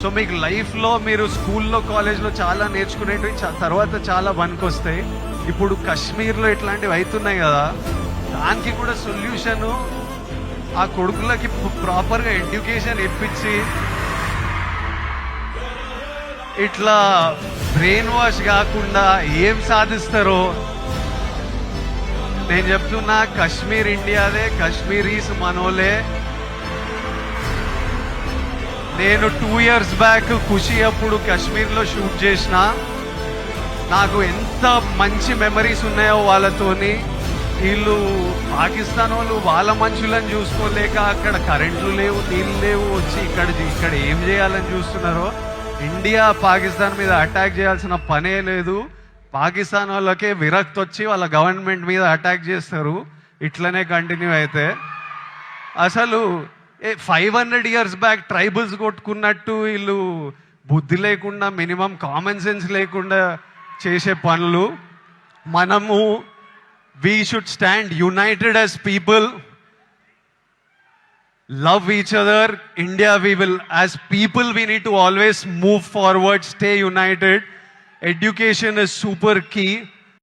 So మీకు లైఫ్లో మీరు స్కూల్లో కాలేజ్లో చాలా నేర్చుకునేటివి తర్వాత చాలా పనికొస్తాయి. ఇప్పుడు కాశ్మీర్లో ఇట్లాంటివి అవుతున్నాయి కదా, దానికి కూడా సొల్యూషను ఆ కొడుకులకి ప్రాపర్గా ఎడ్యుకేషన్ ఇప్పించి ఇట్లా బ్రెయిన్ వాష్ కాకుండా ఏం సాధిస్తారో నేను చెప్తున్నా. కాశ్మీర్ ఇండియాదే, కాశ్మీరీస్ మనోలే. నేను 2 years బ్యాక్ ఖుషి అప్పుడు కాశ్మీర్లో షూట్ చేసిన. నాకు ఎంత మంచి మెమరీస్ ఉన్నాయో వాళ్ళతోని. వీళ్ళు పాకిస్తాన్ వాళ్ళు వాళ్ళ మనుషులను చూసుకోలేక అక్కడ కరెంట్లు లేవు, నీళ్ళు లేవు, వచ్చి ఇక్కడ ఏం చేయాలని చూస్తున్నారో. ఇండియా పాకిస్తాన్ మీద అటాక్ చేయాల్సిన పనే లేదు. పాకిస్తాన్ వాళ్ళకే విరక్తి వచ్చి వాళ్ళ గవర్నమెంట్ మీద అటాక్ చేస్తారు. ఇట్లనే కంటిన్యూ అయితే అసలు 500 years బ్యాక్ ట్రైబల్స్ కొట్టుకున్నట్టు వీళ్ళు బుద్ధి లేకుండా, మినిమం కామన్ సెన్స్ లేకుండా చేసే పనులు. మనము we should stand united as people, love each other. India, we will, as people, we need to always move forward, stay united. Education is super key.